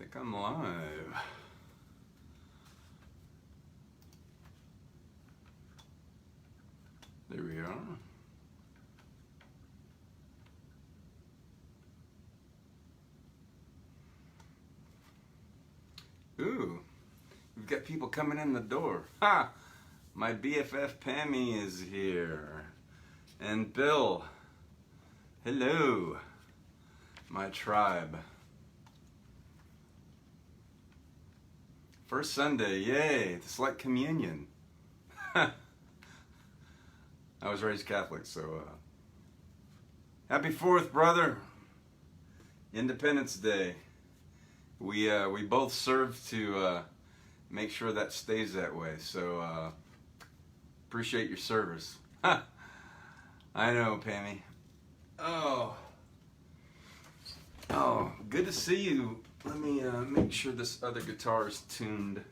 think I'm live. There we are. Ooh, we've got people coming in the door. Ha! My BFF Pammy is here. And Bill. Hello. My tribe. First Sunday, yay, it's like communion. I was raised Catholic, so happy 4th, brother. Independence Day. We both serve to make sure that stays that way, so appreciate your service. I know, Pammy. Oh, good to see you. Let me make sure this other guitar is tuned.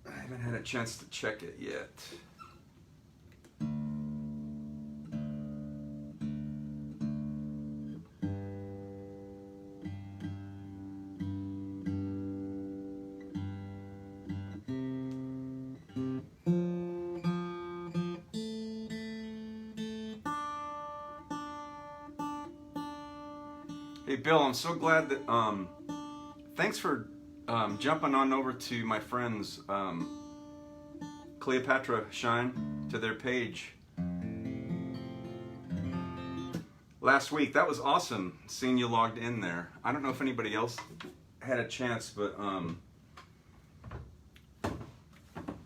I haven't had a chance to check it yet. Hey Bill, I'm so glad that, thanks for jumping on over to my friends Cleopatra Shine, to their page last week. That was awesome seeing you logged in there. I don't know if anybody else had a chance, but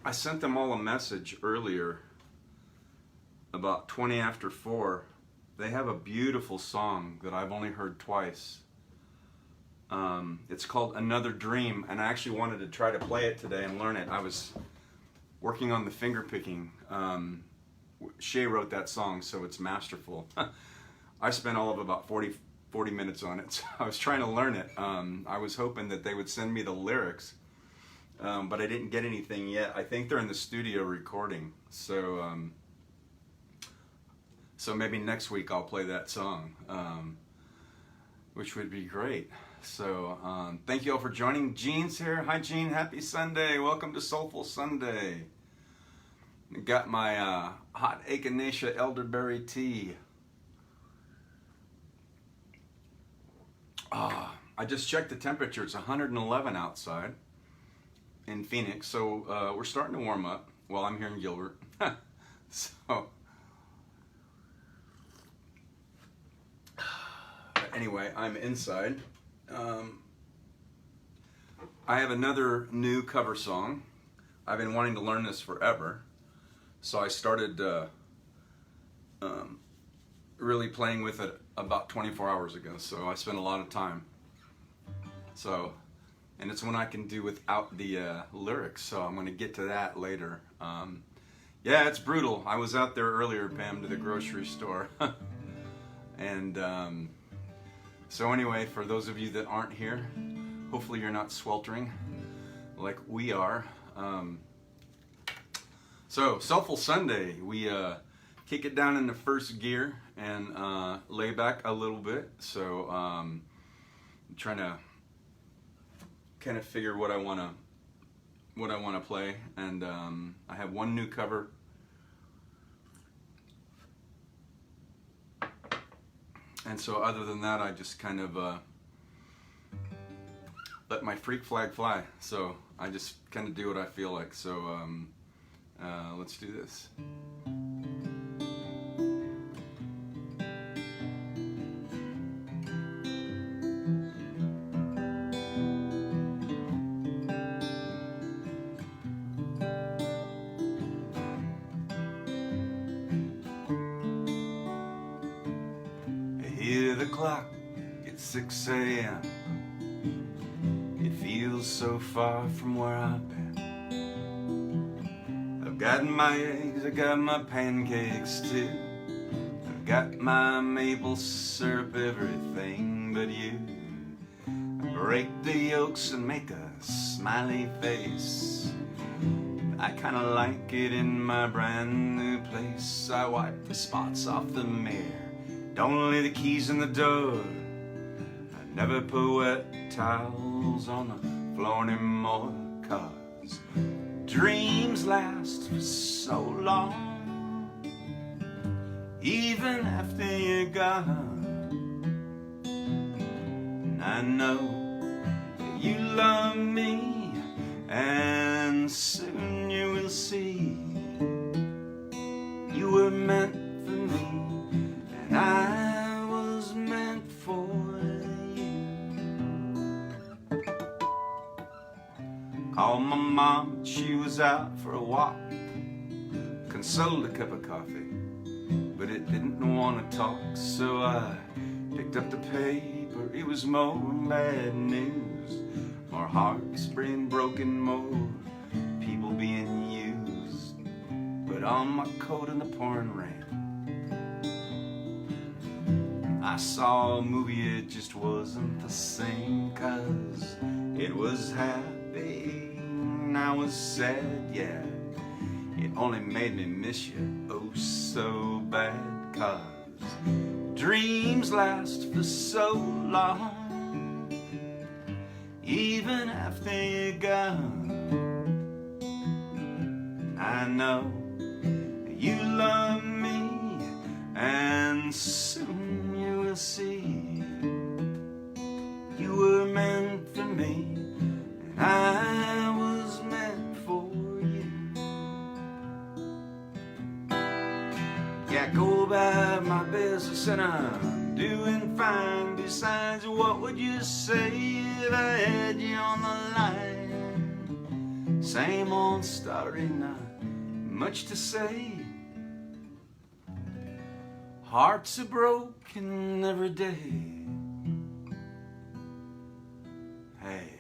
I sent them all a message earlier about 20 after 4. They have a beautiful song that I've only heard twice. It's called Another Dream, and I actually wanted to try to play it today and learn it. I was working on the finger picking. Shay wrote that song, so it's masterful. I spent all of about 40 minutes on it, so I was trying to learn it. I was hoping that they would send me the lyrics, but I didn't get anything yet. I think they're in the studio recording, so maybe next week I'll play that song, which would be great. So thank you all for joining. Jean's here. Hi Jean, happy Sunday. Welcome to Soulful Sunday. Got my hot Echinacea elderberry tea. I just checked the temperature. It's 111 outside in Phoenix, so we're starting to warm up. Well, I'm here in Gilbert. So anyway, I'm inside. I have another new cover song. I've been wanting to learn this forever, so I started really playing with it about 24 hours ago, so I spent a lot of time. So, and it's one I can do without the lyrics, so I'm going to get to that later. Yeah, it's brutal. I was out there earlier, Pam, to the grocery store. And so anyway, for those of you that aren't here, hopefully you're not sweltering like we are. So, Soulful Sunday, we kick it down into first gear and lay back a little bit. So I'm trying to kind of figure what I want to play, and I have one new cover. And so other than that, I just kind of let my freak flag fly. So I just kind of do what I feel like. So let's do this. Hear the clock, it's 6 a.m. It feels so far from where I've been. I've got my eggs, I got my pancakes too. I've got my maple syrup, everything but you. I break the yolks and make a smiley face. I kinda like it in my brand new place. I wipe the spots off the mirror, don't lay the keys in the door. I Never put wet towels on the floor anymore, 'cause dreams last for so long, even after you're gone. And I know that you love me, and soon you will see you were meant for me, and I was meant for you. Called my mom, she was out for a walk, consoled a cup of coffee, but it didn't want to talk, so I picked up the paper. It was more bad news, more hearts being broken, more people being used. Put on my coat in the pouring rain, I saw a movie, it just wasn't the same, 'cause it was happy and I was sad, yeah. It only made me miss you oh so bad, 'cause dreams last for so long, even after you're gone. I know you love me, and soon you will see you were meant for me, and I was meant for you. Yeah, go about my business and I'm doing fine. Besides, what would you say if I had you on the line? Same old story, not much to say. Hearts are broken every day. Hey.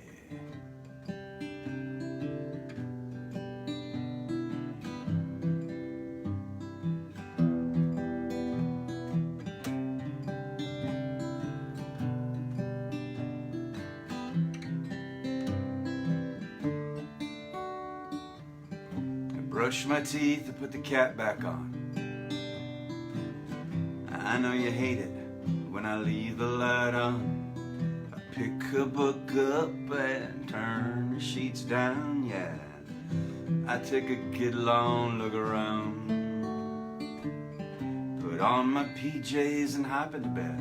I brush my teeth and put the cap back on. I know you hate it when I leave the light on. I pick a book up and turn the sheets down, yeah. I take a good long look around, put on my PJs and hop into bed.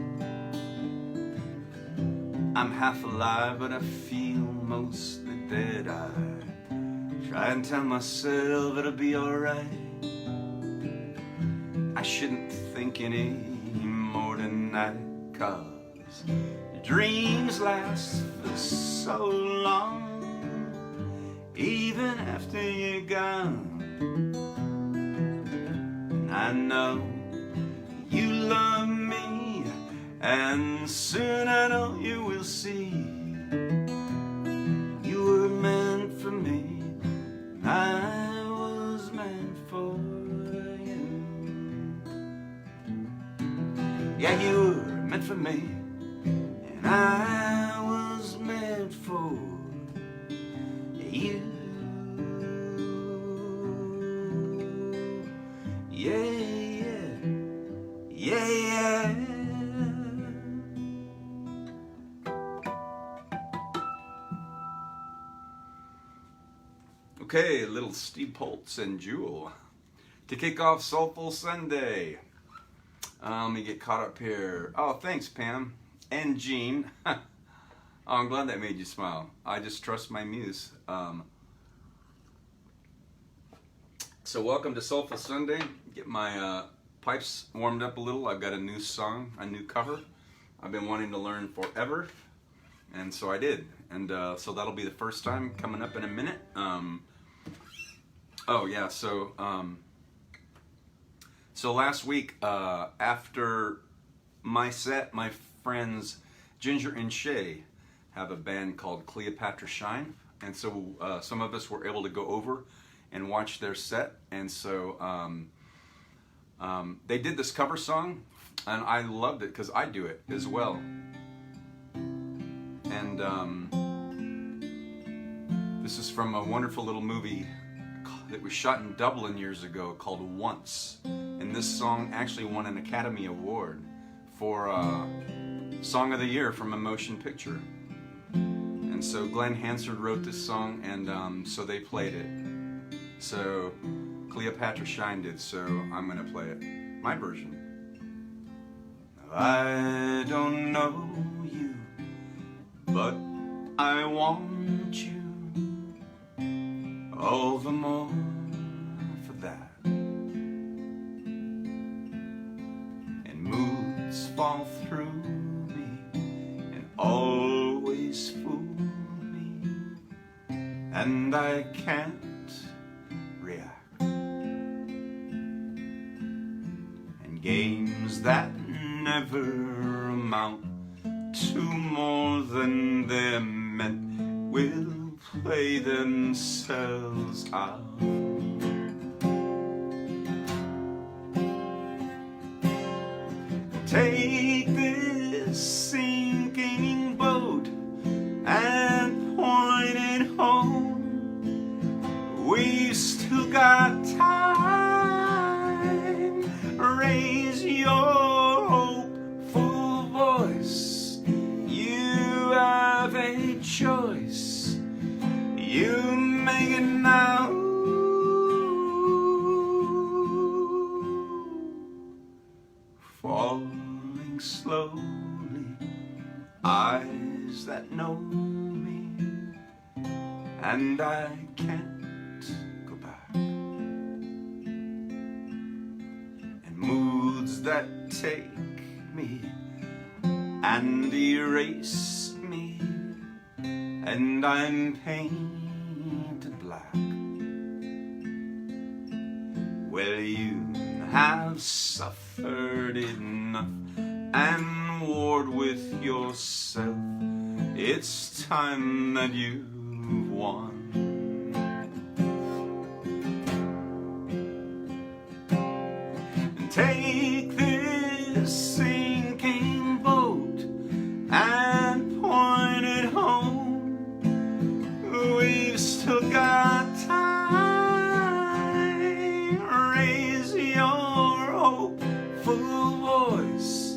I'm half alive, but I feel mostly dead. I try and tell myself it'll be alright. I shouldn't think any more tonight, 'cause dreams last for so long, even after you're gone. And I know you love me, and soon I know you will see you were meant for me, I was meant for you. Yeah, you were meant for me, and I was meant for you. Yeah, yeah, yeah, yeah. Okay, little Steve Poltz and Jewel to kick off Soulful Sunday. Let me get caught up here. Oh, thanks, Pam and Jean. Oh, I'm glad that made you smile. I just trust my muse. So welcome to Soulful Sunday. Get my pipes warmed up a little. I've got a new song, a new cover I've been wanting to learn forever, and so I did. And so that'll be the first time coming up in a minute. Oh yeah, so last week after my set, my friends Ginger and Shay have a band called Cleopatra Shine, and so some of us were able to go over and watch their set, and so they did this cover song, and I loved it because I do it as well. And this is from a wonderful little movie that was shot in Dublin years ago called Once, and this song actually won an Academy Award for Song of the Year from a motion picture. And so Glenn Hansard wrote this song, and so they played it. So Cleopatra Shine did, so I'm gonna play it, my version. I don't know you, but I want you all the more for that. And moods fall through me and always fool me, and I can't react. And games that never amount to more than they're meant will play themselves out. Take this sinking boat and point it home. We've still got time. Raise your hopeful voice. You have a choice. You make it now. Falling slowly, eyes that know me, and I can't go back. And moods that take me and erase me, and I'm painted black. Well, you have suffered enough and warred with yourself. It's time that you've won. And take this sinking boat and point it home. We've still got time. Raise your hopeful voice.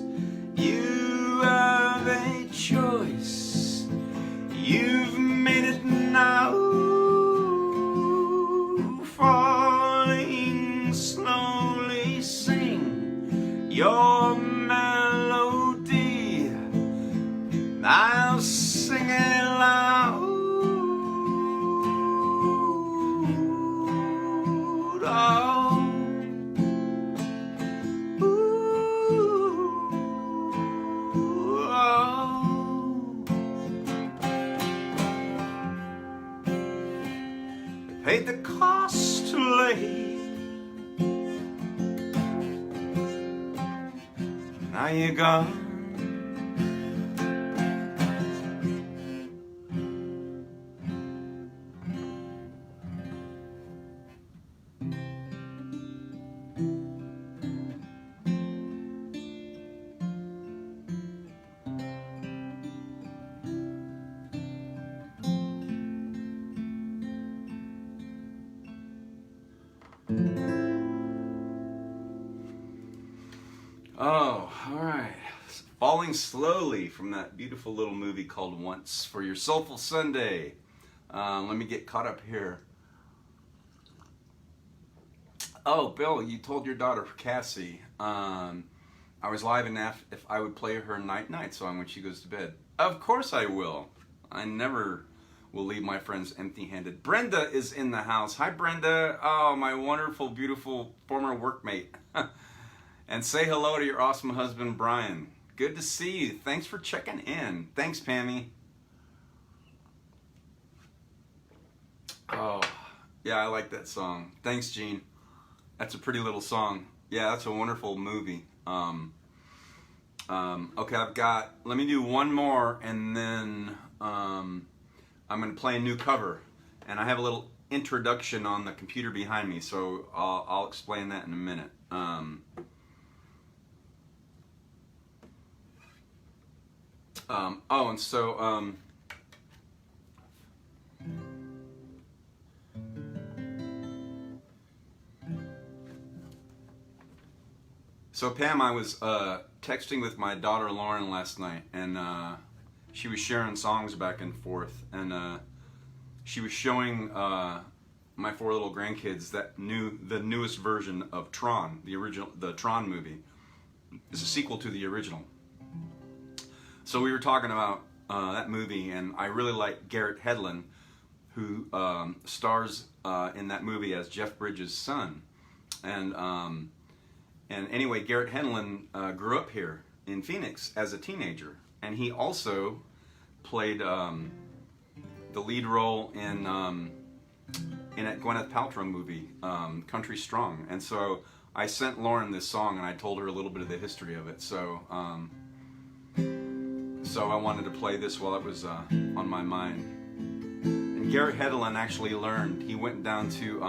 You have a choice. You've made it now. Falling slowly, sing your melody. I'll sing it loud. Oh. Paid the cost too late. Now you're gone. Oh, all right. Falling Slowly from that beautiful little movie called Once for your Soulful Sunday. Let me get caught up here. Oh, Bill, you told your daughter Cassie I was live and asked if I would play her Night Night song when she goes to bed. Of course I will. I never will leave my friends empty-handed. Brenda is in the house. Hi, Brenda. Oh, my wonderful, beautiful former workmate. And say hello to your awesome husband, Brian. Good to see you. Thanks for checking in. Thanks, Pammy. Oh, yeah, I like that song. Thanks, Gene. That's a pretty little song. Yeah, that's a wonderful movie. Okay, let me do one more, and then I'm going to play a new cover. And I have a little introduction on the computer behind me, so I'll explain that in a minute. And so So Pam, I was texting with my daughter Lauren last night, and she was sharing songs back and forth, and she was showing my 4 little grandkids the newest version of Tron, the Tron movie. It's a sequel to the original. So we were talking about that movie, and I really like Garrett Hedlund, who stars in that movie as Jeff Bridges' son, and anyway, Garrett Hedlund grew up here in Phoenix as a teenager, and he also played the lead role in a Gwyneth Paltrow movie, Country Strong. And so I sent Lauren this song, and I told her a little bit of the history of it. So I wanted to play this while it was on my mind. And Garrett Hedlund actually learned. He went down to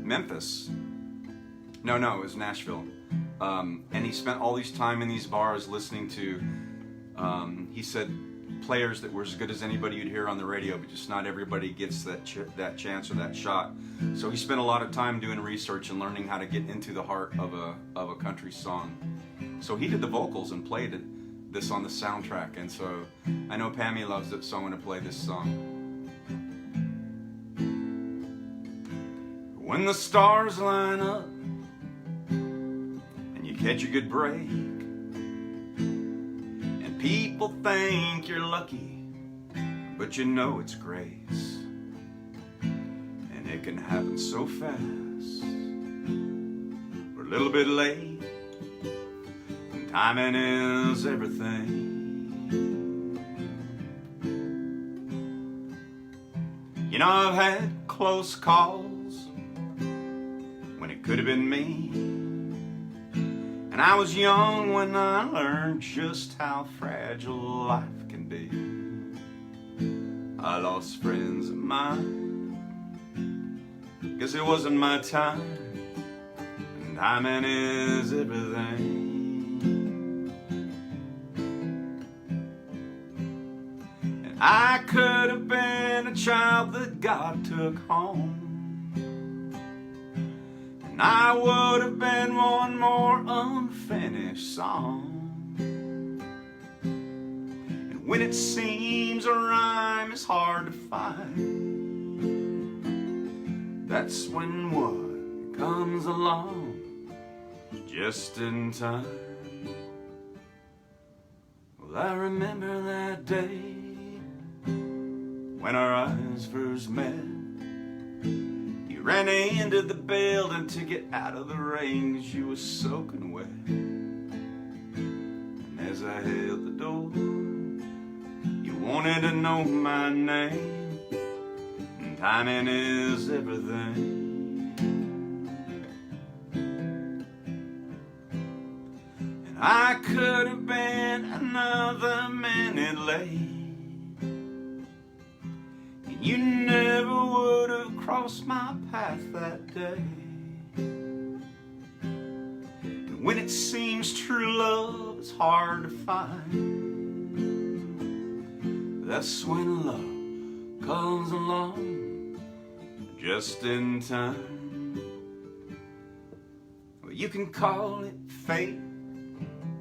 Memphis. No, it was Nashville. And he spent all this time in these bars listening to, he said, players that were as good as anybody you'd hear on the radio, but just not everybody gets that chance or that shot. So he spent a lot of time doing research and learning how to get into the heart of a country song. So he did the vocals and played this on the soundtrack. And so I know Pammy loves it, so I'm going to play this song. When the stars line up and you catch a good break, and people think you're lucky, but you know it's grace, and it can happen so fast. We're a little bit late, and timing is everything. You know, I've had close calls when it could have been me, and I was young when I learned just how fragile life can be. I lost friends of mine, guess it wasn't my time, and timing is everything. And I could have been a child that God took home, and I would have been one more unfinished song. And when it seems a rhyme is hard to find, that's when one comes along just in time. Well, I remember that day when our eyes first met. Ran into the building to get out of the rain 'cause you were soaking wet. And as I held the door, you wanted to know my name, and timing is everything. And I could have been another minute late, you never would have crossed my path that day. And when it seems true love is hard to find, that's when love comes along just in time. Well, you can call it fate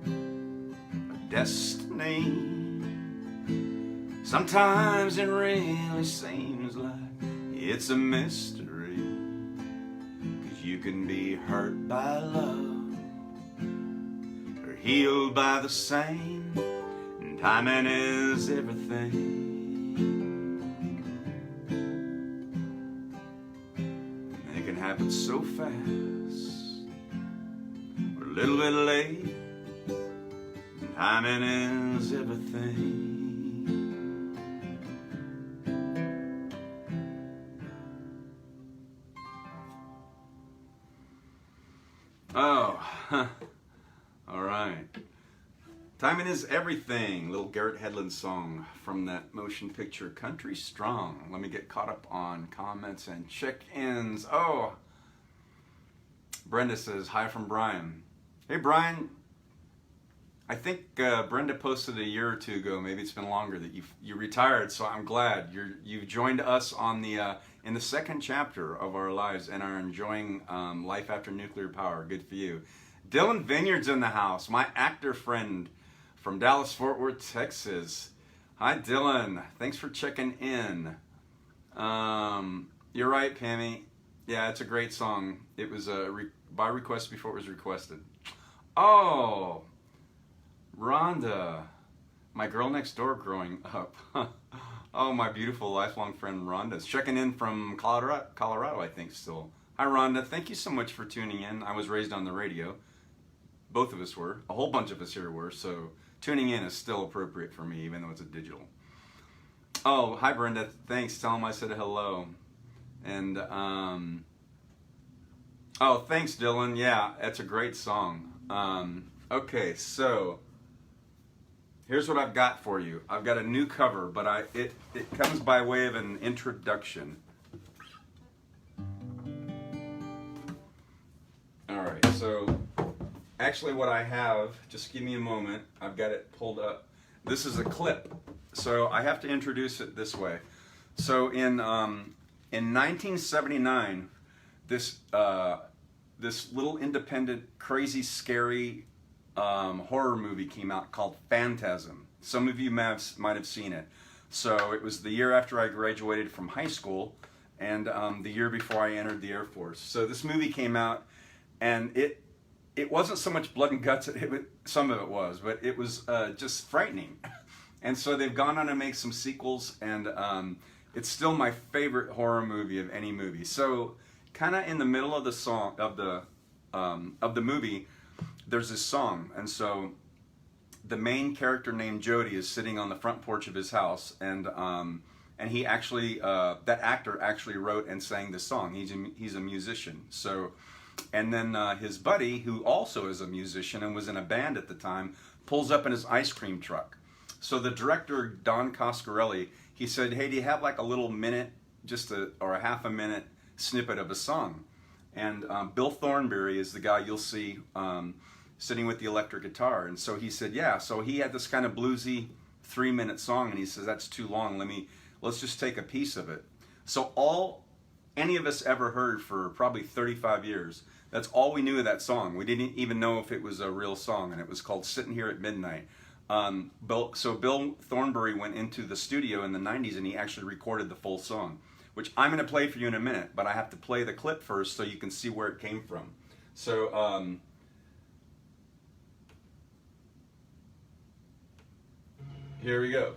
or destiny. Sometimes it really seems like it's a mystery, 'cause you can be hurt by love or healed by the same, and timing is everything. And it can happen so fast, we're a little bit late, and timing is everything. Oh, all right. Timing is everything. Little Garrett Hedlund song from that motion picture Country Strong. Let me get caught up on comments and check-ins. Oh, Brenda says, hi from Brian. Hey, Brian. I think Brenda posted a year or two ago, maybe it's been longer, that you retired, so I'm glad. You've joined us on the in the second chapter of our lives and are enjoying life after nuclear power. Good for you. Dylan Vineyard's in the house, my actor friend from Dallas, Fort Worth, Texas. Hi, Dylan. Thanks for checking in. You're right, Pammy. Yeah, it's a great song. It was by request before it was requested. Oh, Rhonda, my girl next door growing up. Oh, my beautiful lifelong friend Rhonda's checking in from Colorado, I think still. Hi, Rhonda. Thank you so much for tuning in. I was raised on the radio. Both of us were. A whole bunch of us here were. So tuning in is still appropriate for me, even though it's a digital. Oh, hi, Brenda. Thanks. Tell them I said hello. And, oh, thanks, Dylan. Yeah, that's a great song. Okay, so here's what I've got for you. I've got a new cover, but it comes by way of an introduction. All right, so actually what I have, just give me a moment. I've got it pulled up. This is a clip, so I have to introduce it this way. So in 1979, this little independent, crazy, scary horror movie came out called Phantasm. Some of you might have seen it. So it was the year after I graduated from high school and the year before I entered the Air Force. So this movie came out, and it wasn't so much blood and guts. Some of it was, but it was just frightening. And so they've gone on to make some sequels, and it's still my favorite horror movie of any movie. So kind of in the middle of the song of the movie, there's this song, and so the main character named Jody is sitting on the front porch of his house, and he actually that actor actually wrote and sang this song. He's a musician. So, and then his buddy, who also is a musician and was in a band at the time, pulls up in his ice cream truck. So the director, Don Coscarelli, he said, "Hey, do you have like a little minute, or a half a minute snippet of a song?" And Bill Thornberry is the guy you'll see sitting with the electric guitar. And so he said, yeah. So he had this kind of bluesy 3-minute song, and he says, that's too long. Let's just take a piece of it. So all any of us ever heard for probably 35 years, that's all we knew of that song. We didn't even know if it was a real song, and it was called Sitting Here at Midnight. So Bill Thornberry went into the studio in the 90s, and he actually recorded the full song, which I'm going to play for you in a minute, but I have to play the clip first so you can see where it came from. So, here we go.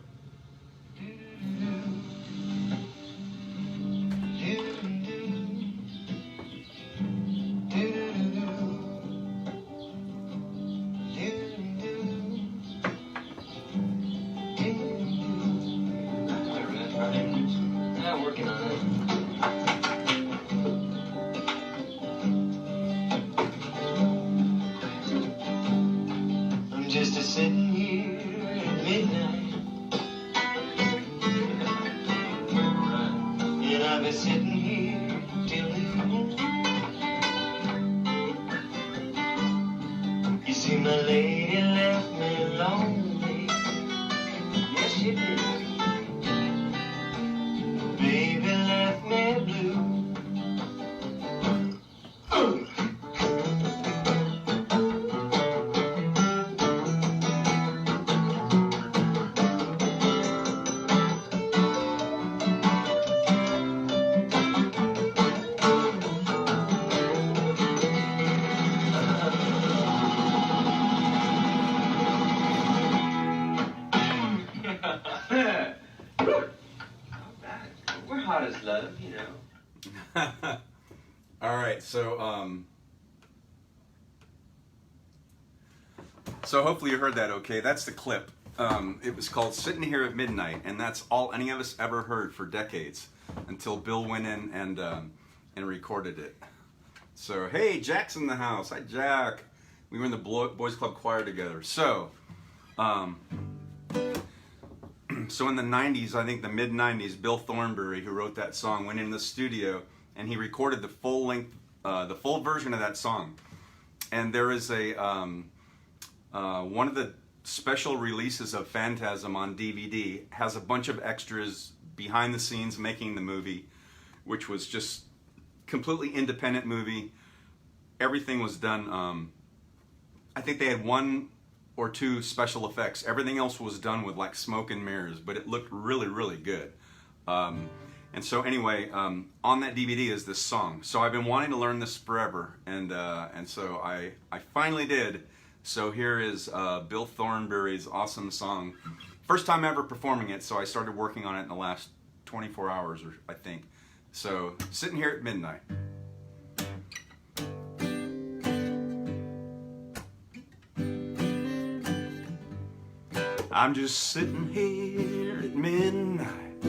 So hopefully you heard that okay. That's the clip. It was called Sitting Here at Midnight, and that's all any of us ever heard for decades until Bill went in and recorded it. So, hey, Jack's in the house. Hi, Jack. We were in the Boys Club Choir together. So, so in the 90s, I think the mid-90s, Bill Thornberry, who wrote that song, went in the studio and he recorded the full version of that song. And there is a one of the special releases of Phantasm on DVD has a bunch of extras behind the scenes making the movie, which was just completely independent movie. Everything was done, I think they had 1 or 2 special effects. Everything else was done with like smoke and mirrors, but it looked really, really good. And so anyway, on that DVD is this song. So I've been wanting to learn this forever, and so I finally did. So here is Bill Thornbury's awesome song. First time ever performing it, so I started working on it in the last 24 hours, or I think. So, Sitting Here at Midnight. I'm just sitting here at midnight,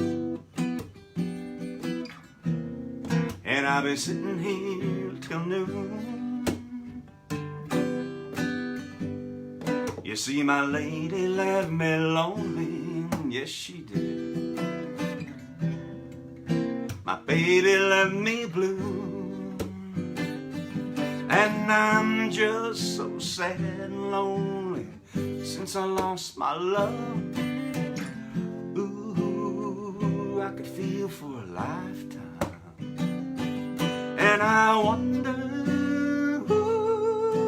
and I'll be sitting here till noon. You see, my lady left me lonely, yes she did. My baby left me blue, and I'm just so sad and lonely since I lost my love. Ooh, I could feel for a lifetime, and I wonder who's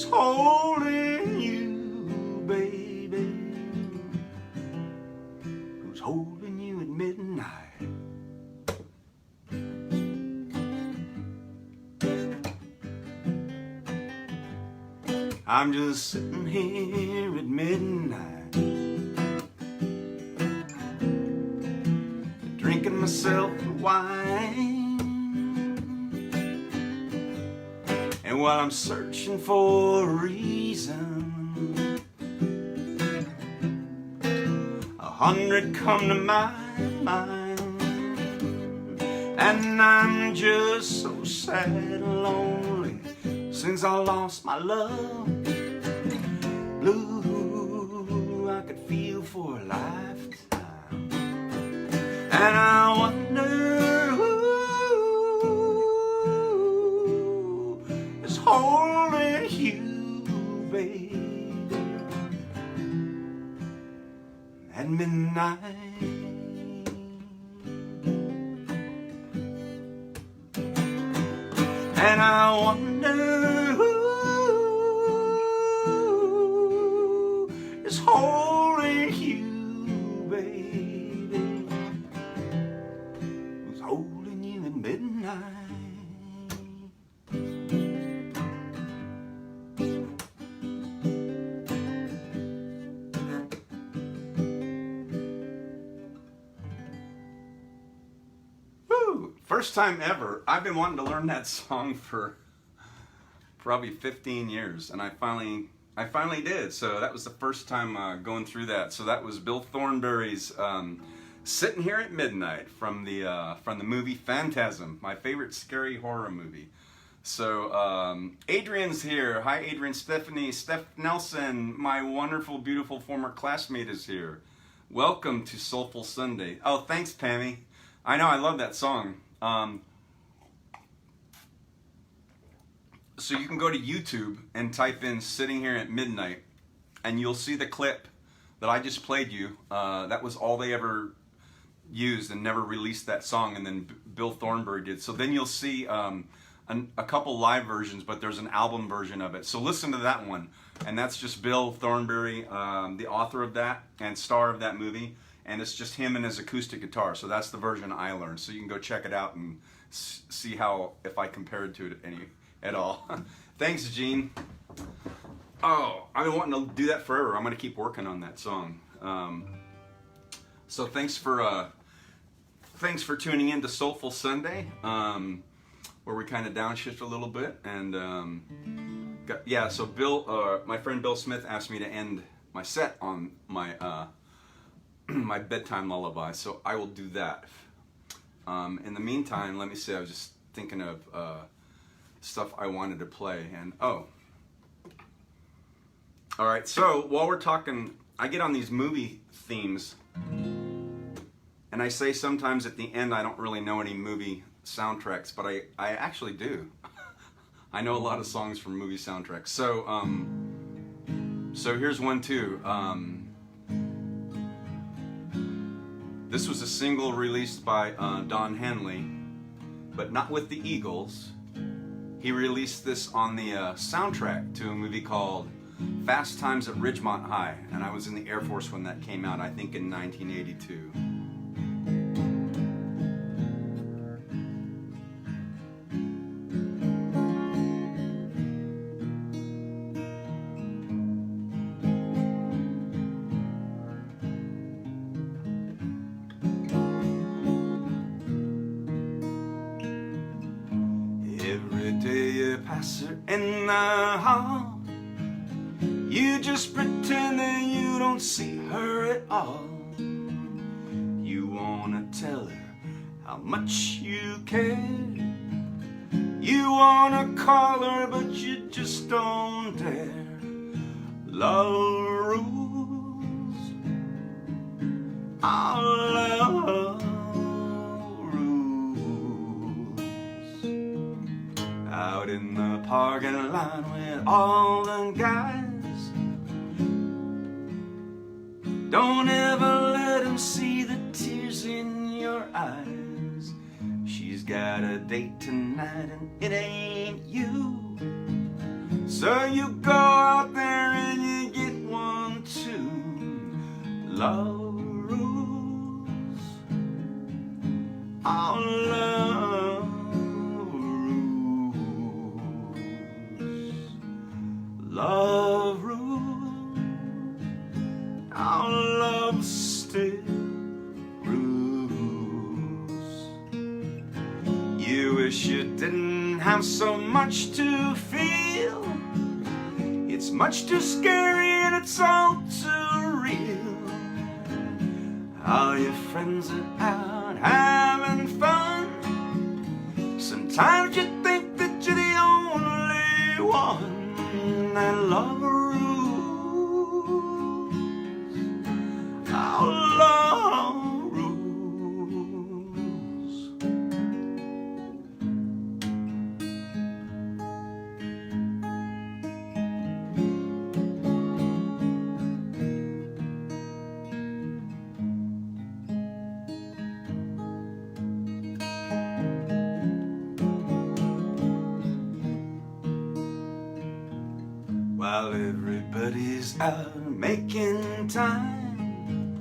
holding you, baby, who's holding you at midnight. I'm just sitting here at midnight, drinking myself a wine, and while I'm searching for a reason, 100 come to my mind, and I'm just so sad and lonely since I lost my love. Blue, I could feel for a lifetime, and I wonder who is holding you, baby, at midnight. And I wonder who is holding you, baby, who's holding you at midnight. Woo! First time ever. I've been wanting to learn that song for probably 15 years, and I finally did. So that was the first time going through that. So that was Bill Thornbury's "Sitting Here at Midnight" from the movie Phantasm, my favorite scary horror movie. So Adrian's here. Hi, Adrian. Stephanie, Steph Nelson, my wonderful, beautiful former classmate, is here. Welcome to Soulful Sunday. Oh, thanks, Pammy. I know, I love that song. So you can go to YouTube and type in "Sitting Here at Midnight," and you'll see the clip that I just played you. That was all they ever used, and never released that song, and then Bill Thornbury did. So then you'll see a couple live versions, but there's an album version of it. So listen to that one, and that's just Bill Thornbury, the author of that and star of that movie, and it's just him and his acoustic guitar. So that's the version I learned. So you can go check it out and see how, if I compared to it any at all. Thanks, Gene. Oh, I've been wanting to do that forever. I'm going to keep working on that song. So thanks for tuning in to Soulful Sunday, where we kind of downshift a little bit. And so Bill, my friend Bill Smith asked me to end my set on my my bedtime lullaby, so I will do that. In the meantime, let me see. I was just thinking of stuff I wanted to play, and all right. So while we're talking, I get on these movie themes, and I say sometimes at the end I don't really know any movie soundtracks, but I actually do. I know a lot of songs from movie soundtracks. So here's one too. This was a single released by Don Henley, but not with the Eagles. He released this on the soundtrack to a movie called Fast Times at Ridgemont High, and I was in the Air Force when that came out, I think in 1982. Every day you pass her in the hall, you just pretend that you don't see her at all. You wanna tell her how much you care. You wanna call her, but you just don't dare. Love rules. Oh, love rules. Out in the parking lot with all the guys, don't ever let them see the tears in your eyes. She's got a date tonight and it ain't you. So you go out there and you get one too. Love rules. Oh, love rules. Love rules. Our love still rules. You wish you didn't have so much to feel. It's much too scary and it's all too real. All your friends are out having fun. Sometimes you think that you're the only one. And love rules. Our love rules. While everybody's out making time,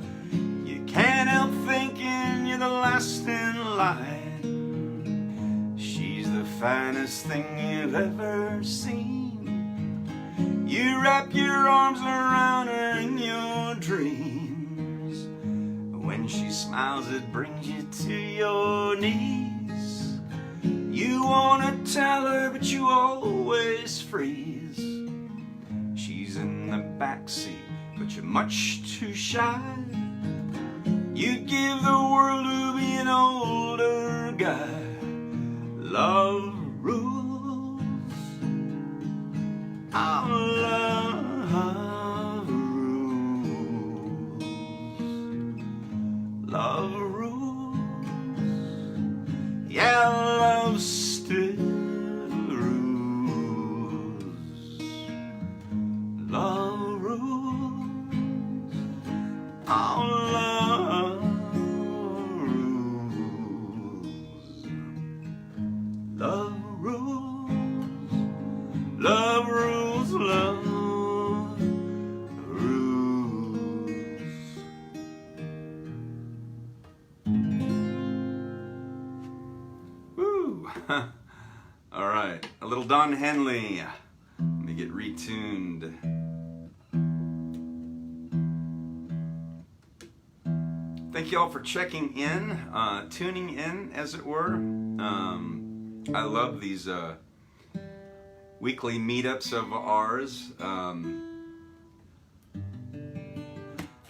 you can't help thinking you're the last in line. She's the finest thing you've ever seen. You wrap your arms around her in your dreams. When she smiles, it brings you to your knees. You wanna tell her, but you always freeze. She's in the backseat, but you're much too shy. You'd give the world to be an older guy. Love rules. Our love rules. Love rules. Yeah, love still rules. Love rules. Our love rules. Love rules. Love rules. Love rules. Woo! All right, a little Don Henley. Let me get retuned. Thank you all for checking in, tuning in, as it were. I love these weekly meetups of ours.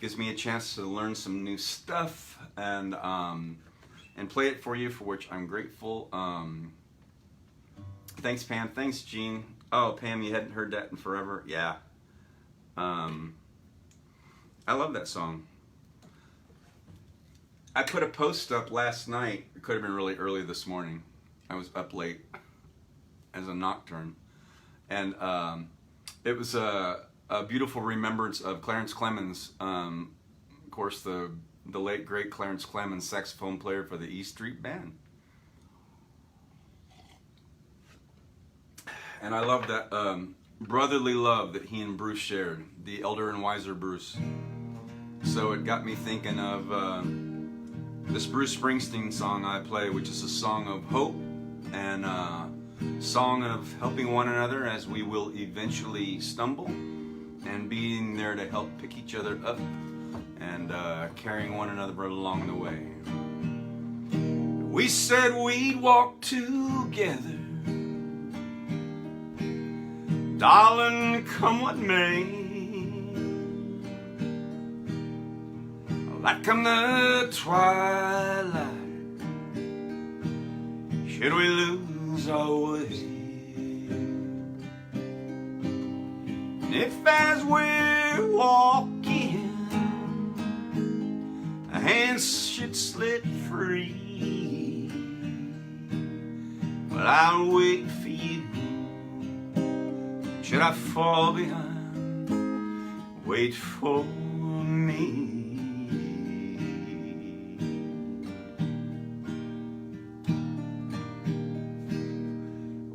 Gives me a chance to learn some new stuff and play it for you, for which I'm grateful. Thanks, Pam. Thanks, Gene. Oh, Pam, you hadn't heard that in forever? Yeah. I love that song. I put a post up last night. It could have been really early this morning. I was up late as a nocturne. And it was a beautiful remembrance of Clarence Clemons, of course, the the late great Clarence Clemens, saxophone player for the E Street Band. And I love that brotherly love that he and Bruce shared, the elder and wiser Bruce. So it got me thinking of this Bruce Springsteen song I play, which is a song of hope and a song of helping one another as we will eventually stumble, and being there to help pick each other up and carrying one another along the way. We said we'd walk together, darling, come what may. Like come the twilight, should we lose our way? And if as we're walking, our hands should slip free, well, I'll wait for you. Should I fall behind, wait for me.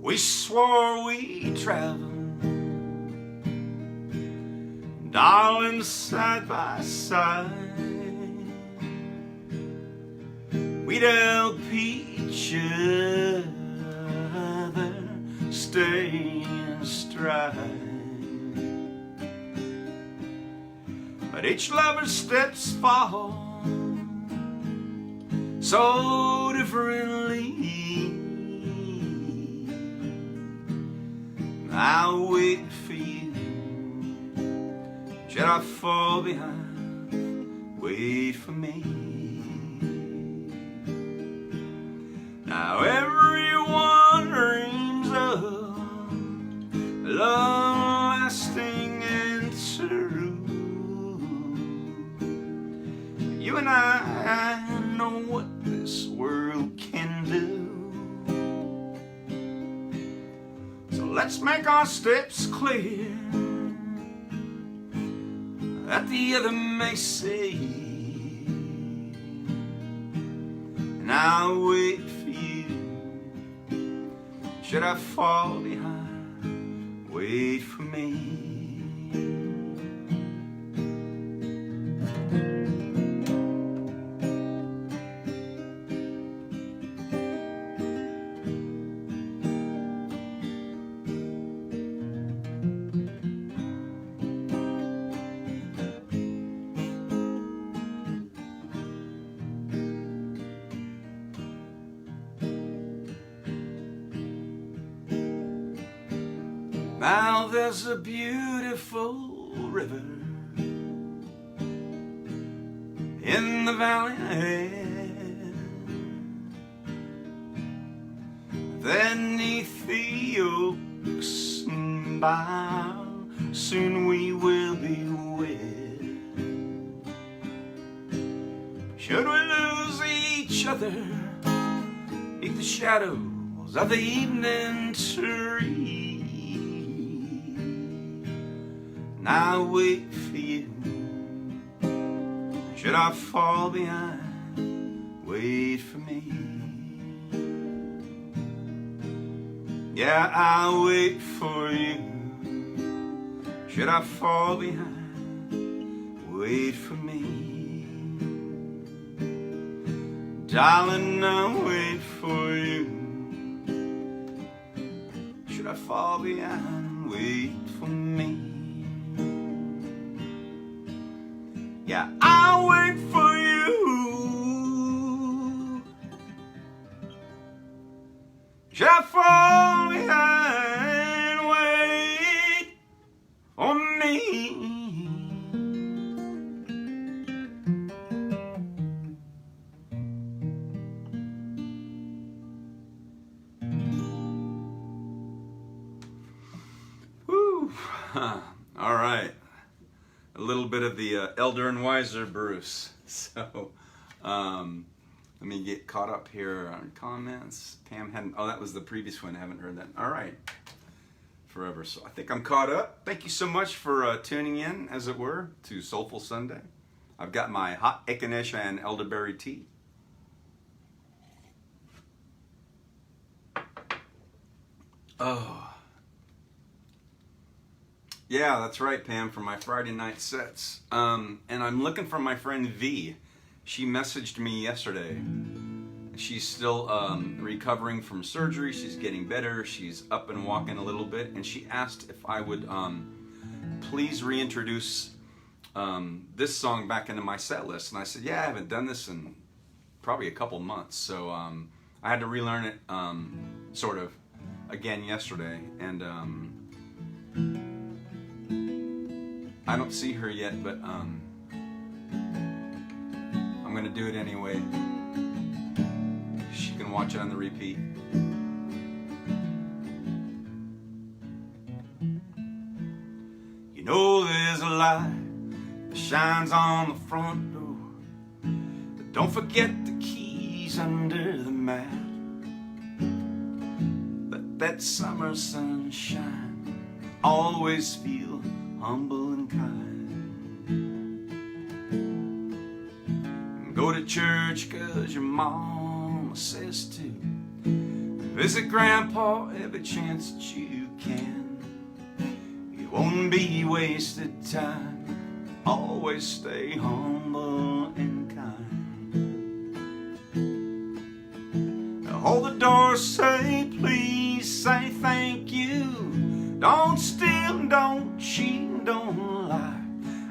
We swore we'd travel, darling, side by side. We'd help each other stay in stride. But each lover's steps fall so differently. I'll wait for you. Should I fall behind, wait for me. Now everyone dreams of love lasting and true. You and I know what this world can do. Let's make our steps clear, that the other may see. And I'll wait for you. Should I fall behind, wait for me. Now there's a beautiful river in the valley ahead. Then 'neath the oaks and bough, soon we will be wed. Should we lose each other beneath the shadows of the evening tree, and I'll wait for you. Should I fall behind, wait for me. Yeah, I'll wait for you. Should I fall behind, wait for me. Darling, I'll wait for you. Should I fall behind, wait for me. Yeah, I'll wait for you. Should I fall behind, wait for me. Woo. All right. A little bit of the elder and wiser Bruce. So let me get caught up here on comments. Pam hadn't, oh, that was the previous one. I haven't heard that. All right. Forever. So I think I'm caught up. Thank you so much for tuning in, as it were, to Soulful Sunday. I've got my hot echinacea and elderberry tea. Oh. Yeah, that's right, Pam, for my Friday night sets. And I'm looking for my friend V. She messaged me yesterday. She's still recovering from surgery. She's getting better. She's up and walking a little bit. And she asked if I would please reintroduce this song back into my set list. And I said, yeah, I haven't done this in probably a couple months. So I had to relearn it sort of again yesterday. And I don't see her yet, but I'm going to do it anyway. She can watch it on the repeat. You know there's a light that shines on the front door, but don't forget the keys under the mat. Let that summer sunshine always feel humble and kind. Go to church 'cause your mama says to. Visit Grandpa every chance that you can. It won't be wasted time. Always stay humble and kind. Now hold the door, say please, say thank you. Don't steal, don't cheat, don't lie.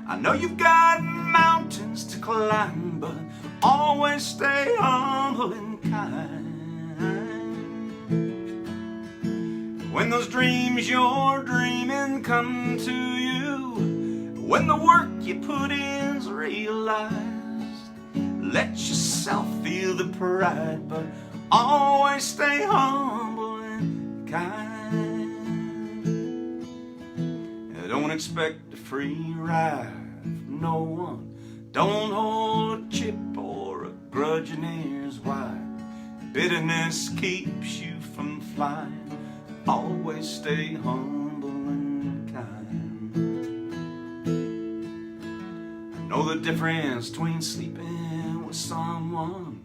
I know you've got mountains to climb, but always stay humble and kind. When those dreams you're dreaming come to you, when the work you put in's realized, let yourself feel the pride, but always stay humble and kind. Don't expect a free ride from no one. Don't hold a chip or a grudge in ears wide. Bitterness keeps you from flying. Always stay humble and kind. I know the difference between sleeping with someone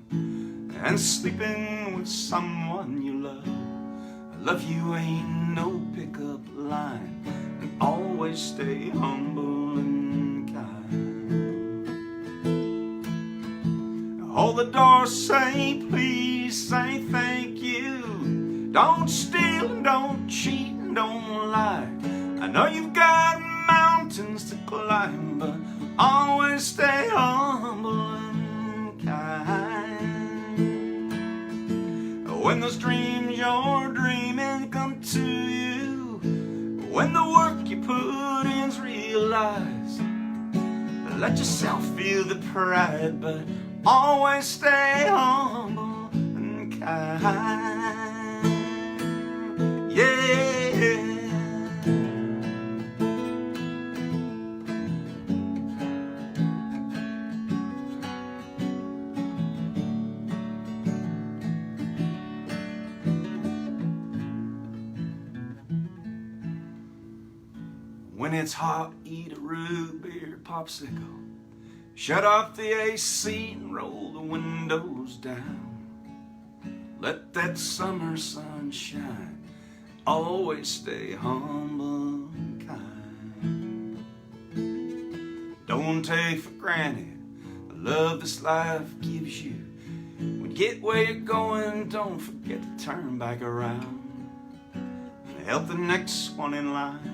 and sleeping with someone you love. I love you ain't no pickup line. And always stay humble and kind. Hold the door, say please, say thank you. Don't steal and don't cheat and don't lie. I know you've got mountains to climb, but always stay humble and kind. When those dreams you're dreaming come to you, when the work you put in's realized, let yourself feel the pride, but always stay humble and kind. Yeah. When it's hot, eat a root beer popsicle. Shut off the AC and roll the windows down. Let that summer sun shine. Always stay humble and kind. Don't take for granted the love this life gives you. When you get where you're going, don't forget to turn back around and help the next one in line.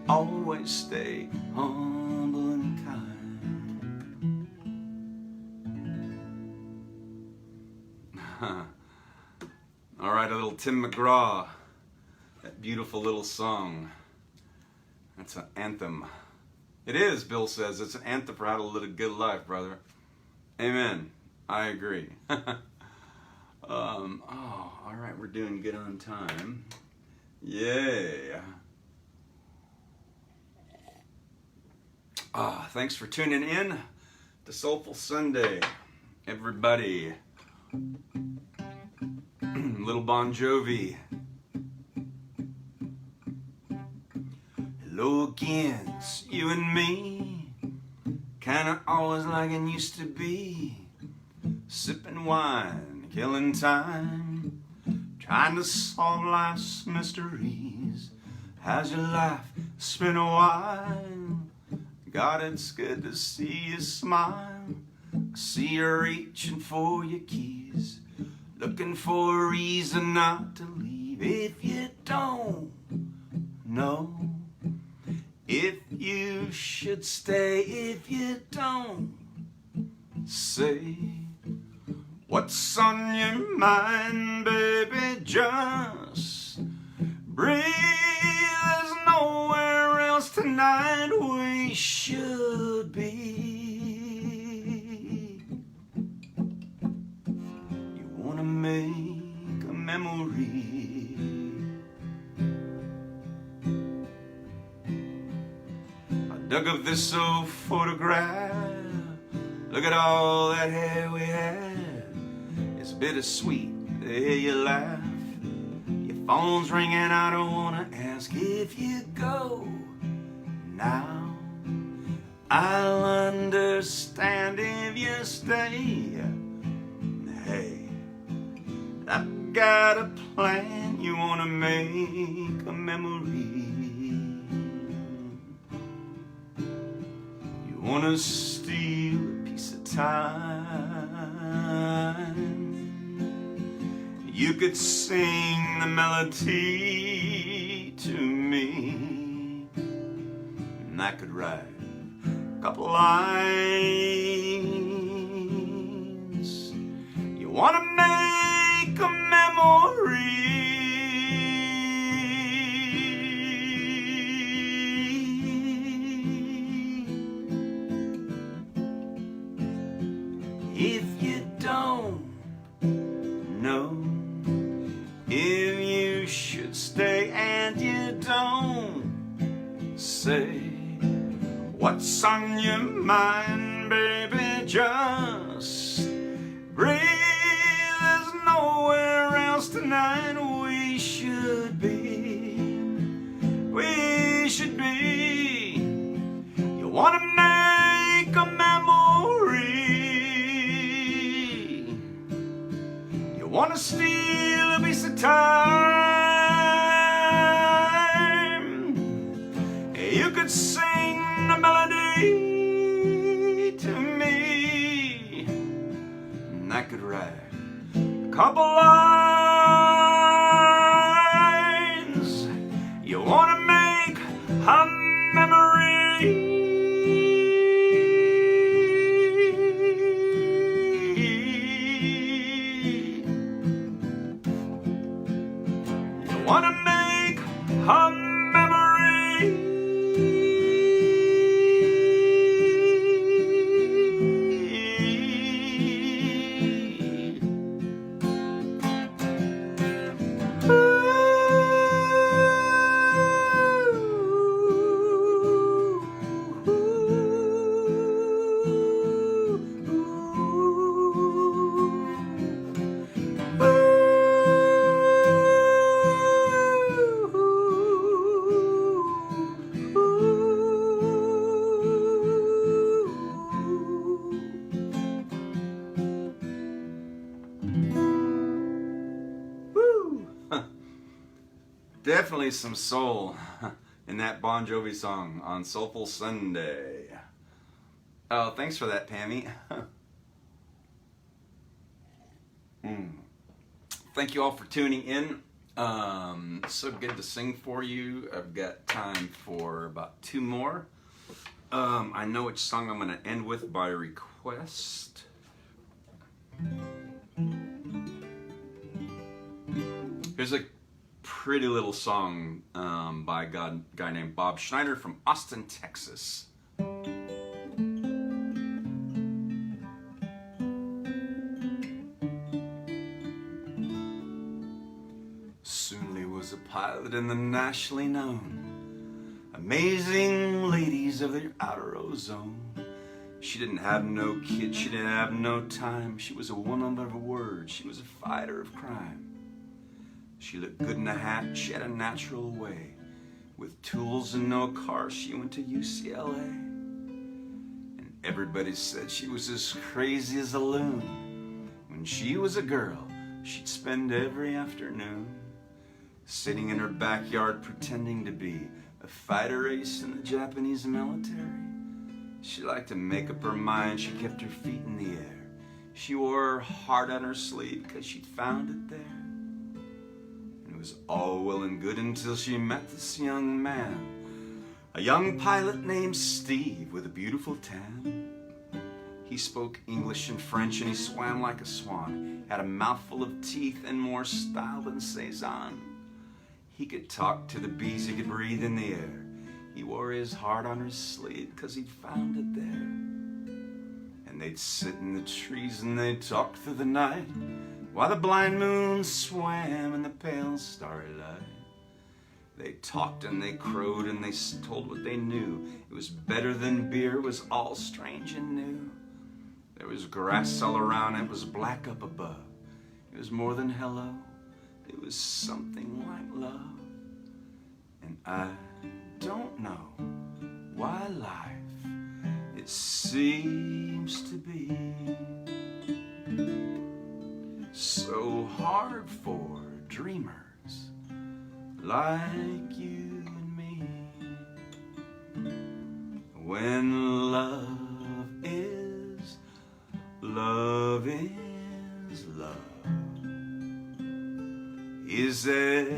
Always stay humble and kind. All right, a little Tim McGraw. That beautiful little song. That's an anthem. It is, Bill says. It's an anthem for how to live a good life, brother. Amen. I agree. All right, we're doing good on time. Yay. Thanks for tuning in to Soulful Sunday, everybody. Little Bon Jovi. Hello again, it's you and me. kinda always like it used to be. Sipping wine, killing time, trying to solve life's mysteries. How's your life? It's been a while. God, it's good to see you smile. See you reaching for your keys, looking for a reason not to leave. If you don't know if you should stay, if you don't say what's on your mind, baby, just breathe. There's nowhere else tonight we should be. You wanna make a memory. I dug up this old photograph. Look at all that hair we had. It's bittersweet to hear you laugh. Your phone's ringing, I don't wanna ask if you go now. I'll understand if you stay. Hey, I've got a plan. You wanna make a memory. You wanna steal a piece of time. You could sing the melody to me, and I could write a couple lines. You wanna make a memory. If you don't know if you should stay, and you don't say what's on your mind, baby, just breathe. There's nowhere else tonight we should be. We should be. You wanna make a memory. You wanna steal a piece of time. You could sing a melody to me, and I could write a couple lines. You wanna make a memory. Wanna make a memory. Definitely some soul in that Bon Jovi song on Soulful Sunday. Oh, thanks for that, Pammy. Thank you all for tuning in. So good to sing for you. I've got time for about 2 more. I know which song I'm going to end with by request. Here's a pretty little song by a guy named Bob Schneider from Austin, Texas. Soonly was a pilot in the nationally known Amazing Ladies of the Outer Ozone. She didn't have no kids, she didn't have no time. She was a woman of her word, she was a fighter of crime. She looked good in a hat, she had a natural way. With tools and no car, she went to UCLA. And Everybody said she was as crazy as a loon. When she was a girl, she'd spend every afternoon sitting in her backyard pretending to be a fighter ace in the Japanese military. She liked to make up her mind, she kept her feet in the air. She wore her heart on her sleeve because she'd found it there. And it was all well and good until she met this young man, a young pilot named Steve with a beautiful tan. He spoke English and French and he swam like a swan. Had a mouthful of teeth and more style than Cezanne. He could talk to the bees, he could breathe in the air. He wore his heart on his sleeve because he'd found it there. And they'd sit in the trees and they'd talk through the night while the blind moon swam in the pale starry light. They talked and they crowed and they told what they knew. It was better than beer, it was all strange and new. There was grass all around, it was black up above. It was more than hello, it was something like love. And I don't know why life, it seems to be so hard for dreamers like you and me. When love is love, is everywhere.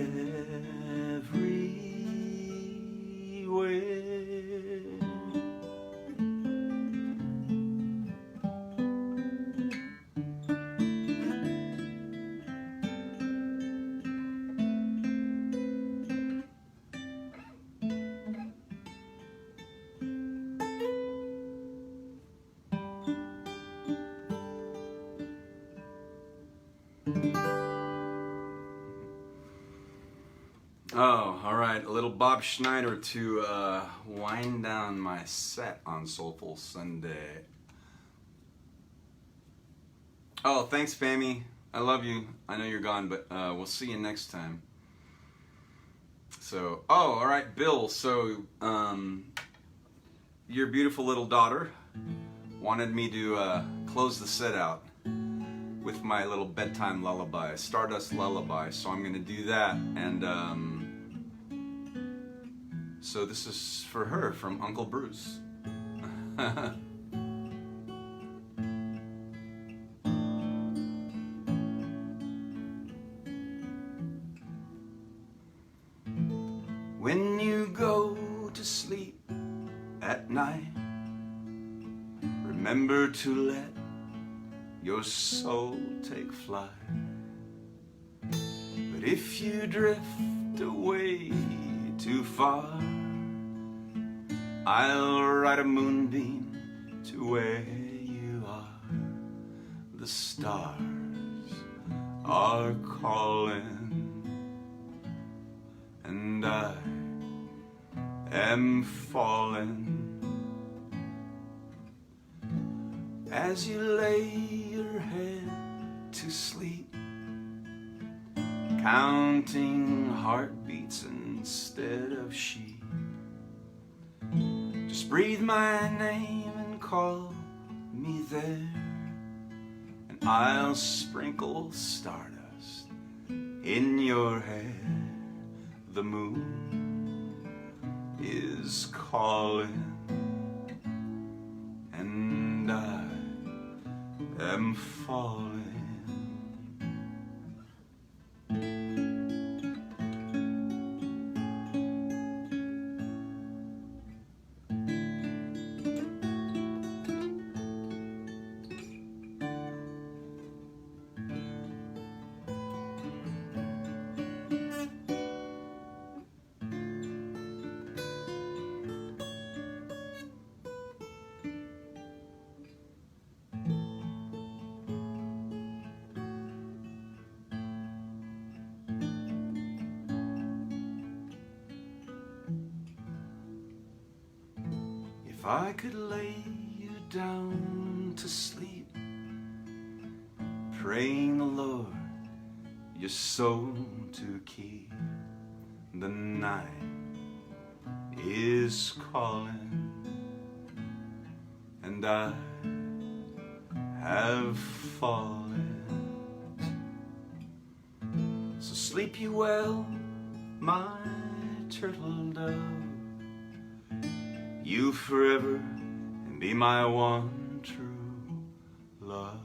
Oh, all right, a little Bob Schneider to wind down my set on Soulful Sunday. Oh, thanks, Fami. I love you. I know you're gone, but we'll see you next time. So, oh, all right, Bill. So, your beautiful little daughter wanted me to close the set out with my little bedtime lullaby, Stardust Lullaby. So I'm going to do that, and so this is for her from Uncle Bruce. When you go to sleep at night, remember to let your soul take flight. But if you drift away too far, I'll ride a moonbeam to where you are. The stars are calling, and I am falling. As you lay your head to sleep, counting heartbeats instead of sheep, just breathe my name and call me there, and I'll sprinkle stardust in your hair. The moon is calling, and I am falling. If I could lay you down to sleep, praying the Lord your soul to keep, the night is calling, and I have fallen. So sleep you well, my turtle dove. You forever and be my one true love.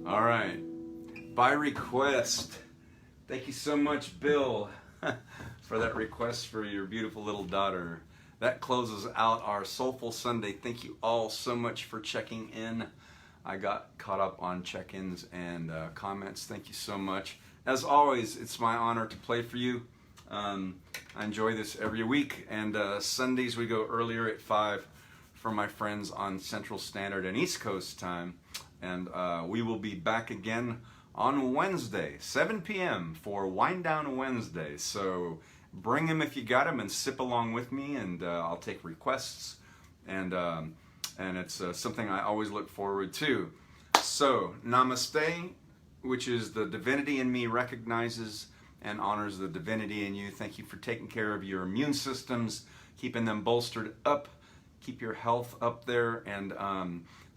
All right, by request. Thank you so much, Bill, for that request for your beautiful little daughter. That closes out our Soulful Sunday. Thank you all so much for checking in. I got caught up on check-ins and comments. Thank you so much. As always, it's my honor to play for you. I enjoy this every week, and Sundays we go earlier at 5 for my friends on Central Standard and East Coast time. And we will be back again on Wednesday, 7 p.m. for Wind Down Wednesday. So bring them if you got them and sip along with me, and I'll take requests. And it's something I always look forward to. So, Namaste, which is the divinity in me recognizes and honors the divinity in you. Thank you for taking care of your immune systems, keeping them bolstered up, keep your health up there, and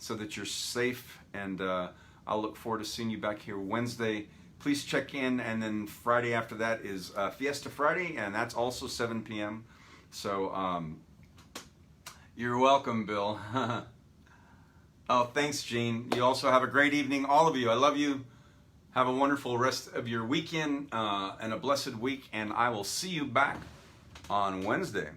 so that you're safe. And I'll look forward to seeing you back here Wednesday. Please check in, and then Friday after that is Fiesta Friday, and that's also 7 p.m. So you're welcome, Bill. Oh, thanks, Gene. You also have a great evening, all of you. I love you. Have a wonderful rest of your weekend and a blessed week, and I will see you back on Wednesday.